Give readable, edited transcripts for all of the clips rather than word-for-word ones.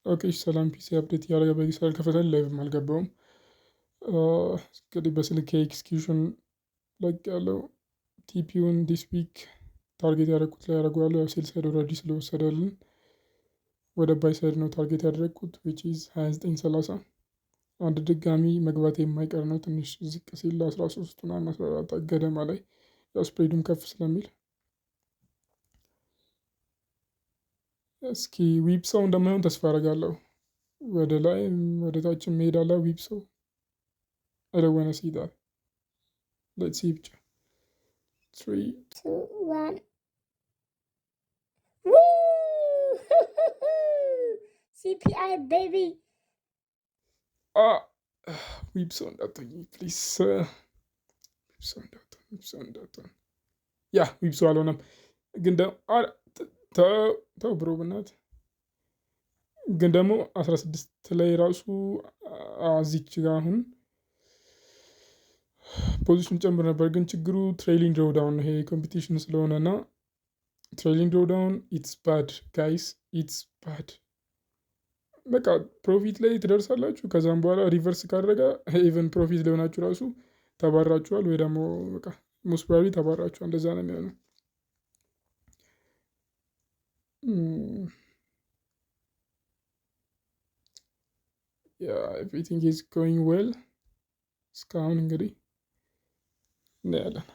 ኦኬ ሰላም ፒሲ አፕዴት እያደረገ በጊዜ ከፈተል ላይቭም አልገባውም። እንግዲህ በስልክ ኤክስኪዩሽን ለቅ ያለው ቲፒውን ዲስ ዊክ ታርጌት ያደረግኩት ላይ ያደርገዋለሁ። ያው ሴል ሳይድ ኦልሬዲ ስለወሰደልን ወደ ባይ ሳይድ ነው ታርጌት ያደረግኩት ዊች ኢዝ 2930 አንድ ድጋሚ መግባት የማይቀር ነው። ትንሽ ዝቅ ሲል 13 ምናምን 14 ገደማ ላይ ያው ስፕሬዱም ከፍ ስለሚል እስኪ ዊፕ ሰው እንደማይሆን ተስፋ አደርጋለሁ። ወደ ላይ ወደ ታችም መሄዳላ ዊፕ ሰው አይደወነ ሲዳል ሌትስ ሲ ብቻ 3 2 1 CPI baby ዊፕ ሰው እንዳትሆኝ ፕሊስ። ዊፕ ሰው እንዳትሆኝ ያ ዊፕ ሰው አልሆነም ግን ተው ብሮ ብናት ግን ደግሞ 16 ላይ ራሱ እዚች ጋር አሁን ፖዚሽን ጨምር ነበር። ግን ችግሩ ትሬሊንግ ድሮውዳውን ይሄ ኮምፒቲሽን ስለሆነ እና ትሬሊንግ ድሮውዳውን ኢትስ ባድ ጋይስ ኢትስ ባድ። በቃ ፕሮፊት ላይ ትደርሳላችሁ ከዛም በኋላ ሪቨርስ ካደረገ ኢቨን ፕሮፊት ሊሆናችሁ ራሱ ተባራችኋል ወይ ደግሞ በቃ ሞስት ተባራችኋል። እንደዛ ነው የሚሆነው። ኤቭሪቲንግ ኢዝ ጎይንግ ዌል እስካሁን እንግዲህ እናያለን።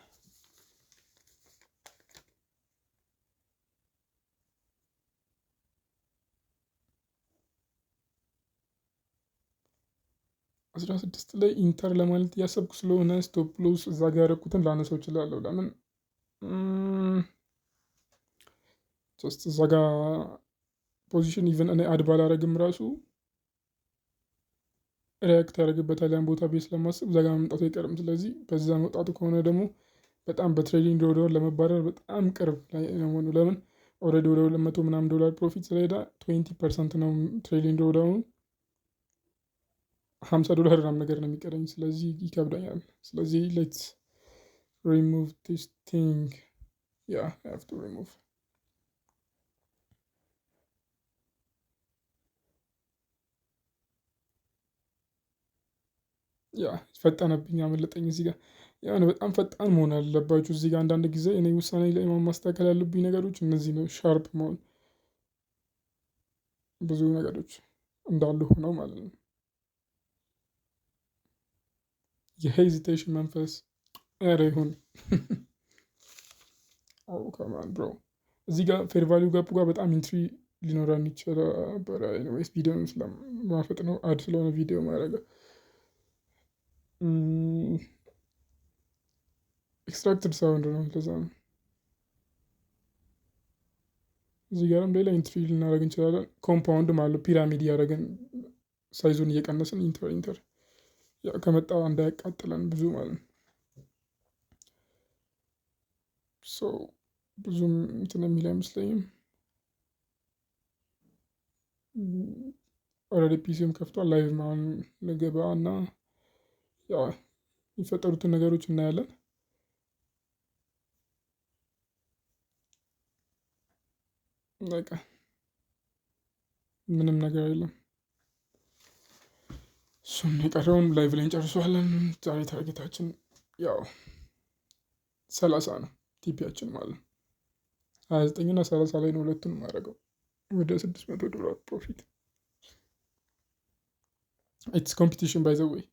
አስራ ስድስት ላይ ኢንተር ለማለት እያሰብኩ ስለሆነ ስቶፕ ሎስ እዛ ጋር ያደረኩትን ላነሰው እችላለሁ። ለምን ጀስት እዛ ጋር ፖዚሽን ኢቨን እኔ አድ ባላረግም ራሱ ሪያክት ያደርግበታል ያን ቦታ ቤት ስለማስብ እዛ ጋር መምጣቱ አይቀርም። ስለዚህ በዛ መውጣቱ ከሆነ ደግሞ በጣም በትሬዲንግ ድሮውዳውን ለመባረር በጣም ቅርብ ላይ ነው። ለምን ኦልሬዲ ወደ 200 ምናምን ዶላር ፕሮፊት ስለሄደ 20% ነው ትሬዲንግ ድሮውዳውኑ 50 ዶላር ምናምን ነገር ነው የሚቀረኝ። ስለዚህ ይከብደኛል። ስለዚህ ሌትስ ሪሙቭ ዲስ ቲንግ ያ አይ ሃቭ ቱ ሪሙቭ ያ ፈጠነብኝ አመለጠኝ። እዚህ ጋር የሆነ በጣም ፈጣን መሆን አለባችሁ። እዚህ ጋር አንዳንድ ጊዜ እኔ ውሳኔ ላይ ማስተካከል ያሉብኝ ነገሮች እነዚህ ነው። ሻርፕ መሆን ብዙ ነገሮች እንዳሉ ሆነው ማለት ነው። የሄዚቴሽን መንፈስ ኧረ ይሁን። አው ከማን ብሮ እዚህ ጋር ፌር ቫሊዩ ጋፑ ጋር በጣም ኢንትሪ ሊኖረን ይችላል ነበረ። ኤኒዌይስ ቪዲዮውን ስለማፈጥ ነው አድ ስለሆነ ቪዲዮ ማድረገው። ኤክስትራክትድ ሳውንድ ነው ለዛ ነው። እዚህ ጋርም ሌላ ኢንትሪ ልናደርግ እንችላለን። ኮምፓውንድ ማለት ፒራሚድ እያደረግን ሳይዙን እየቀነስን ኢንተር ያው ከመጣ እንዳያቃጥለን ብዙ ማለት ነው። ሶ ብዙም እንትን የሚል አይመስለኝም። ኦልሬዲ ፒሲም ከፍቷል። ላይቭ አሁን ልገባ እና ያው የሚፈጠሩትን ነገሮች እናያለን። በቃ ምንም ነገር የለም። እሱም የቀረውን ላይቭ ላይ እንጨርሰዋለን። ዛሬ ታርጌታችን ያው 30 ነው ቲፒያችን ማለት ነው። 29 እና 30 ላይ ነው ሁለቱን የማደርገው ወደ 600 ዶላር ፕሮፊት። ኢትስ ኮምፒቲሽን ባይ ዘ ዌይ